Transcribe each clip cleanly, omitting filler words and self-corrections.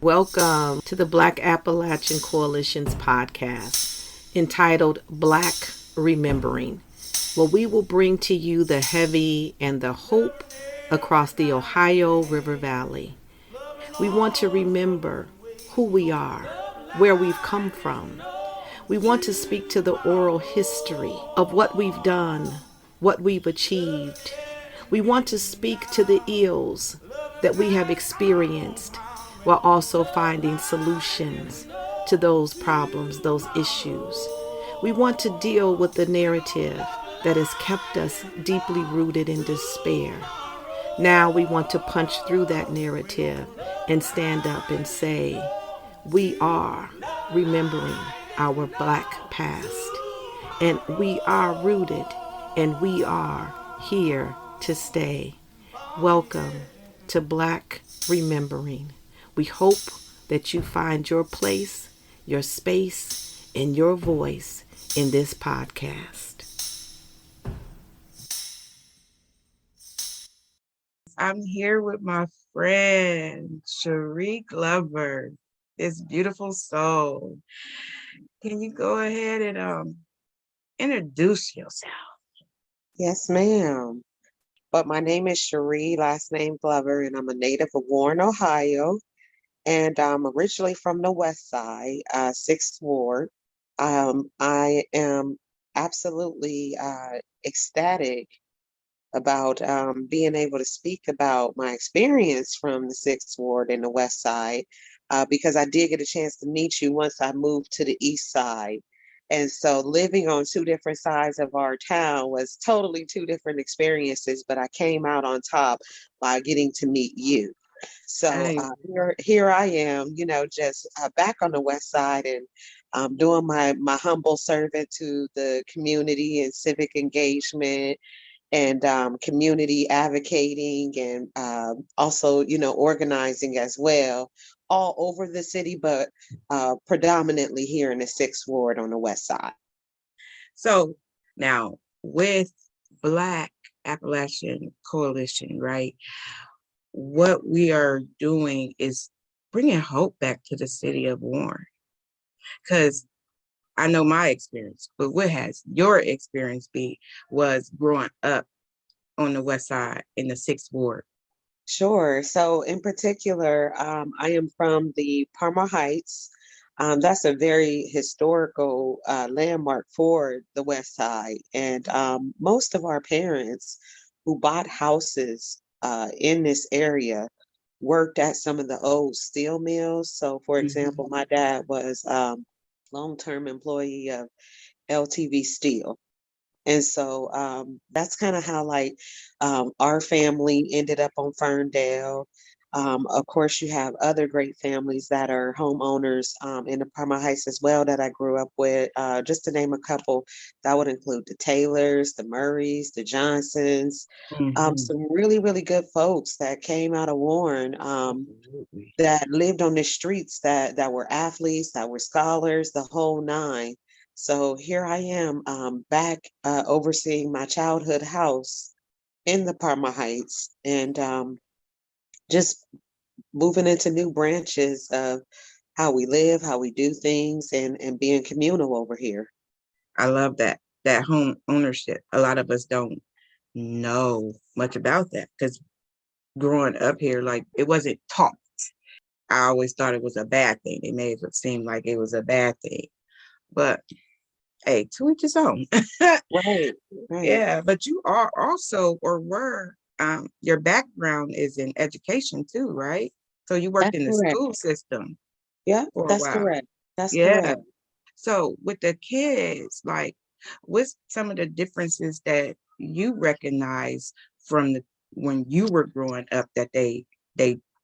Welcome to the Black Appalachian Coalition's podcast entitled Black Remembering, where we will bring to you the heavy and the hope across the Ohio River Valley. We want to remember who we are, where we've come from. We want to speak to the oral history of what we've done, what we've achieved. We want to speak to the ills that we have experienced while also finding solutions to those problems, those issues. We want to deal with the narrative that has kept us deeply rooted in despair. Now we want to punch through that narrative and stand up and say, we are remembering our Black past, and we are rooted, and we are here to stay. Welcome to Black Remembering. We hope that you find your place, your space, and your voice in this podcast. I'm here with my friend, Sher-ree Glover, this beautiful soul. Can you go ahead and introduce yourself? Yes, ma'am. But my name is Sher-ree, last name Glover, and I'm a native of Warren, Ohio. And I'm originally from the West Side, 6th Ward. I am absolutely ecstatic about being able to speak about my experience from the 6th Ward in the West Side, because I did get a chance to meet you once I moved to the East Side. And so living on two different sides of our town was totally two different experiences, but I came out on top by getting to meet you. So Nice. here I am, just back on the West Side and doing my humble servant to the community and civic engagement and community advocating and also, organizing as well, all over the city, but predominantly here in the 6th Ward on the West Side. So now with Black Appalachian Coalition, right? What we are doing is bringing hope back to the city of Warren. Because I know my experience, but what has your experience was growing up on the West Side in the 6th Ward? Sure. So in particular, I am from the Parma Heights. That's a very historical landmark for the West Side. And most of our parents who bought houses in this area worked at some of the old steel mills. So for example, my dad was long-term employee of LTV Steel. And so that's kind of how our family ended up on Ferndale. Of course, you have other great families that are homeowners in the Parma Heights as well that I grew up with. Just to name a couple, that would include the Taylors, the Murrays, the Johnsons, some really, really good folks that came out of Warren, that lived on the streets, that were athletes, that were scholars, the whole nine. So here I am back overseeing my childhood house in the Parma Heights and just moving into new branches of how we live, how we do things, and being communal over here. I love that home ownership. A lot of us don't know much about that because growing up here, like it wasn't taught. I always thought it was a bad thing. It made it seem like it was a bad thing. But hey, to each his own. Right. Yeah, but you are also or were your background is in education too, right? So you worked in the school system. Yeah, for a that's while. correct. That's Yeah. correct. So with the kids, like what's some of the differences that you recognize from when you were growing up that they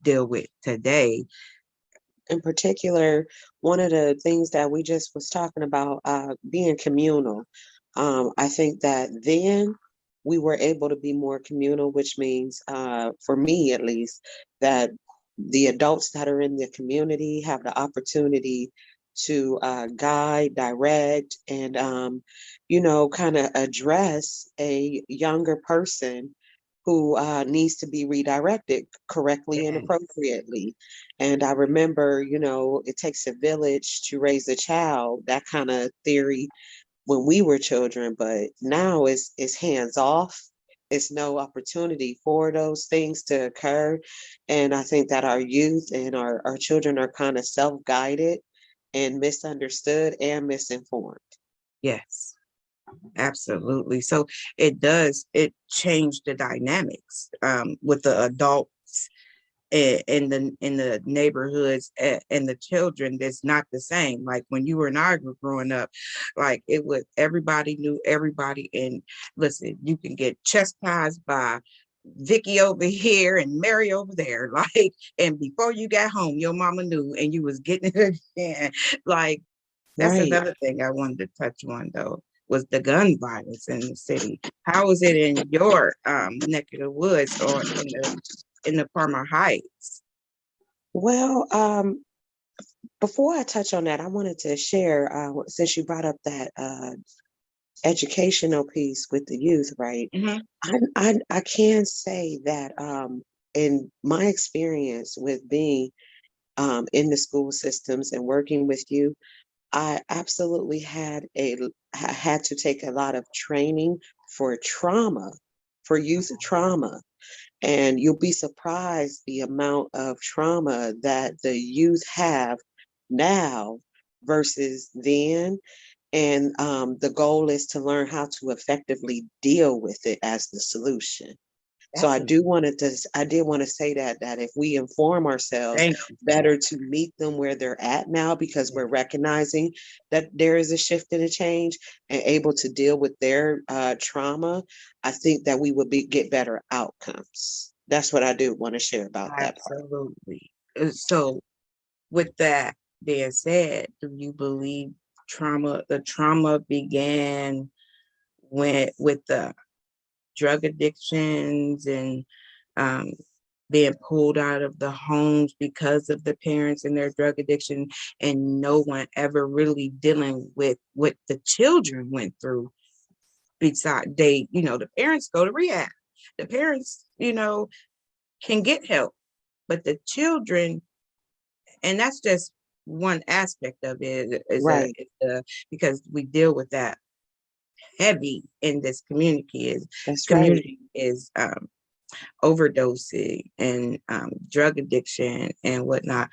deal with today? In particular, one of the things that we just was talking about, being communal. I think that then we were able to be more communal, which means, for me at least, that the adults that are in the community have the opportunity to guide, direct, and kind of address a younger person who needs to be redirected correctly and Yes. appropriately. And I remember, it takes a village to raise a child, that kind of theory when we were children, but now it's hands off. It's no opportunity for those things to occur. And I think that our youth and our children are kind of self-guided and misunderstood and misinformed. Yes. Absolutely. So it changed the dynamics with the adults in the neighborhoods and the children. That's not the same. Like when you and I were growing up, like it was everybody knew everybody. And listen, you can get chastised by Vicky over here and Mary over there. Like, and before you got home, your mama knew and you was getting it again. Like, that's Right. another thing I wanted to touch on though, was the gun violence in the city. How is it in your neck of the woods or in the Palmer Heights? Well, before I touch on that, I wanted to share, since you brought up that educational piece with the youth, right? Mm-hmm. I can say that in my experience with being in the school systems and working with youth, I absolutely had to take a lot of training for trauma, for youth trauma. And you'll be surprised the amount of trauma that the youth have now versus then. And the goal is to learn how to effectively deal with it as the solution. So That's I a did want to say that if we inform ourselves thank you for better to meet them where they're at now, because that. we're recognizing that there is a shift and a change and able to deal with their trauma, I think that we would get better outcomes. That's what I do want to share about that part. Absolutely. So with that being said, do you believe the trauma began with the drug addictions and um, being pulled out of the homes because of the parents and their drug addiction, and no one ever really dealing with what the children went through? Besides, the parents go to rehab, the parents, can get help, but the children, and that's just one aspect of it, Right. because we deal with that heavy in this That's right. community is overdosing and drug addiction and whatnot.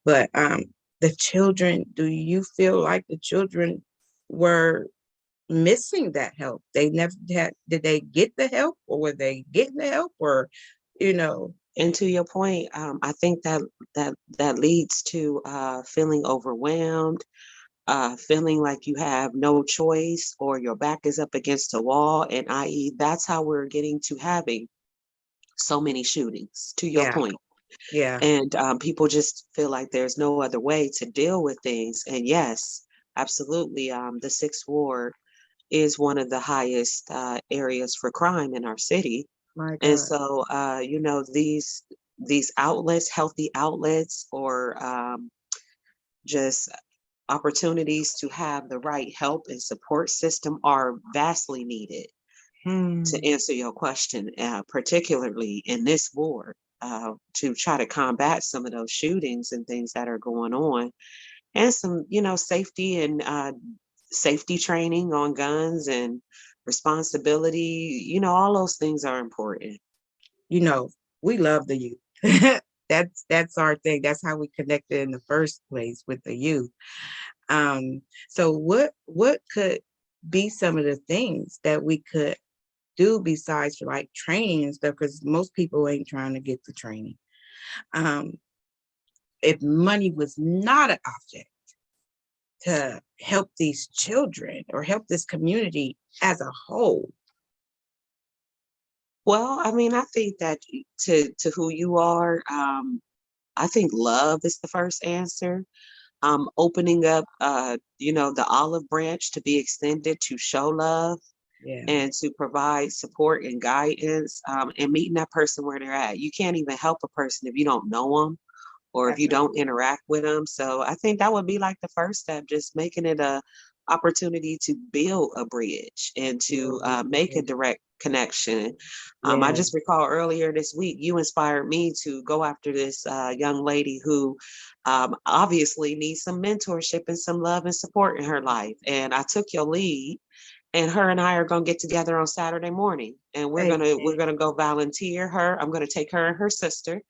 But the children, do you feel like the children were missing that help? They never had, did they get the help, or were they getting the help, or, you know, And to your point, I think that leads to feeling overwhelmed, feeling like you have no choice or your back is up against a wall, and i.e., that's how we're getting to having so many shootings. To your yeah, point, yeah, and people just feel like there's no other way to deal with things. And yes, absolutely, the Sixth Ward is one of the highest areas for crime in our city. my And God. so, these outlets, healthy outlets, or just opportunities to have the right help and support system are vastly needed Hmm. to answer your question, particularly in this ward, to try to combat some of those shootings and things that are going on, and some, safety and safety training on guns and responsibility. All those things are important. You know, we love the youth. That's our thing. That's how we connected in the first place, with the youth. So what could be some of the things that we could do besides like training and stuff? Because most people ain't trying to get the training. Um, if money was not an object to help these children or help this community as a whole. Well, I mean, I think that to who you are, I think love is the first answer. Opening up, the olive branch to be extended to show love Yeah, and to provide support and guidance, and meeting that person where they're at. You can't even help a person if you don't know them or if that's you a don't interact with them. So I think that would be like the first step, just making it a opportunity to build a bridge and to make a direct connection. I just recall earlier this week, you inspired me to go after this young lady who obviously needs some mentorship and some love and support in her life. And I took your lead, and her and I are going to get together on Saturday morning, and we're gonna go volunteer her. I'm going to take her and her sister,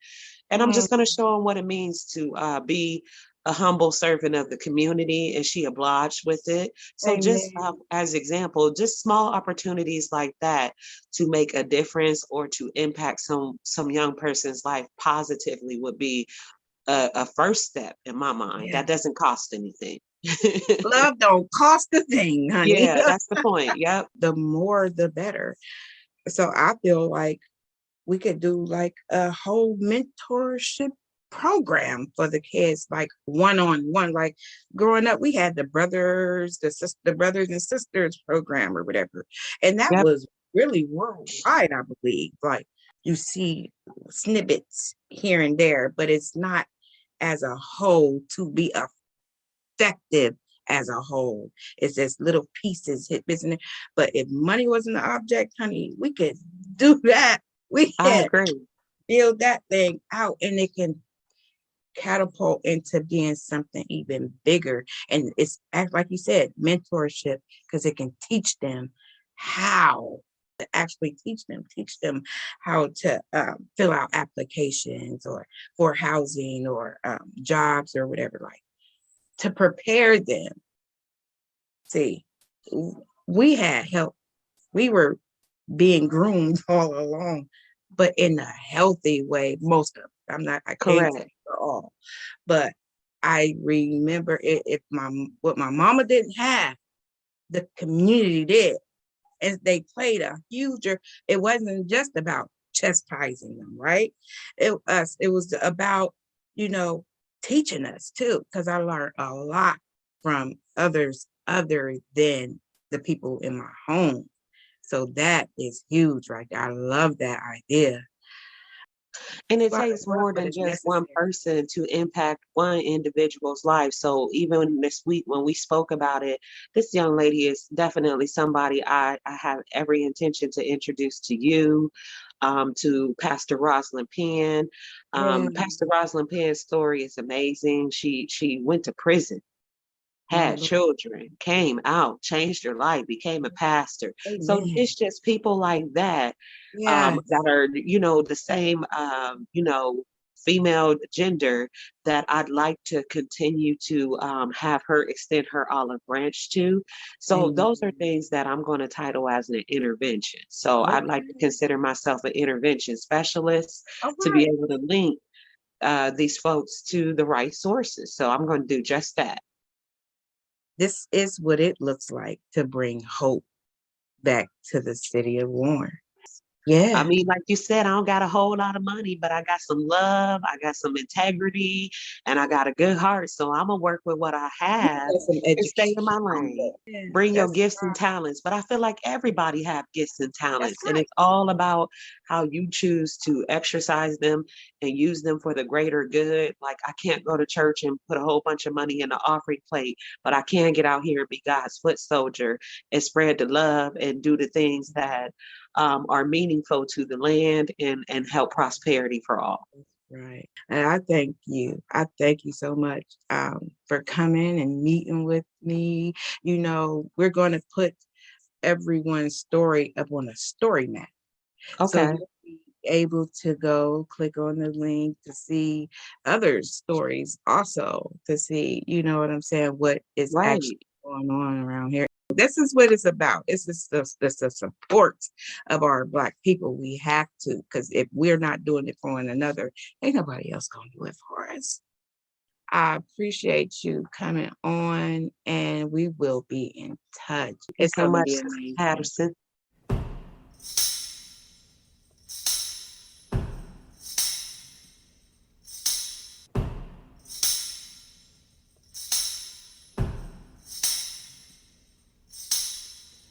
and I'm just going to show them what it means to be a humble servant of the community, and she obliged with it. So just as example, just small opportunities like that to make a difference or to impact some young person's life positively would be a first step in my mind. That doesn't cost anything. Love don't cost a thing, honey. Yeah, that's the point. Yep. The more, the better. So I feel like we could do like a whole mentorship program for the kids, like one-on-one. Like growing up, we had the brothers and sisters program or whatever. And that Yep. was really worldwide, I believe. Like you see snippets here and there, but it's not as a whole to be effective as a whole. It's just little pieces hit business. But if money wasn't the object, honey, we could do that. We I can agree. build that thing out, and it can catapult into being something even bigger. And it's like you said, mentorship, because it can teach them how to actually teach them how to fill out applications or for housing or jobs or whatever, like to prepare them. See, we had help. We were being groomed all along, but in a healthy way. Most of them. I can't say for all, but I remember what my mama didn't have, the community did, and they played a huger. It wasn't just about chastising them, right? It was about teaching us too, because I learned a lot from others other than the people in my home. So that is huge, right there. I love that idea. And it takes more than just one person to impact one individual's life. So even this week when we spoke about it, this young lady is definitely somebody I have every intention to introduce to you, to Pastor Rosalind Penn. Pastor Rosalind Penn's story is amazing. She went to prison, had children, came out, changed her life, became a pastor. Amen. So it's just people like that that are, the same, female gender that I'd like to continue to have her extend her olive branch to. So those are things that I'm going to title as an intervention. So I'd like to consider myself an intervention specialist to be able to link these folks to the right sources. So I'm going to do just that. This is what it looks like to bring hope back to the city of Warren. Yeah. I mean, like you said, I don't got a whole lot of money, but I got some love, I got some integrity, and I got a good heart. So I'm gonna work with what I have and stay in my lane. Bring your gifts and talents. But I feel like everybody have gifts and talents, and it's all about how you choose to exercise them and use them for the greater good. Like I can't go to church and put a whole bunch of money in the offering plate, but I can get out here and be God's foot soldier and spread the love and do the things that are meaningful to the land and help prosperity for all. Right. And I thank you. I thank you so much for coming and meeting with me. We're going to put everyone's story up on a story map. Okay. So you'll be able to go click on the link to see other stories also, to see, you know what I'm saying, what is actually going on around here. This is what it's about. It's the support of our Black people. We have to, because if we're not doing it for one another, ain't nobody else gonna do it for us. I appreciate you coming on, and we will be in touch. It's so much, Patterson.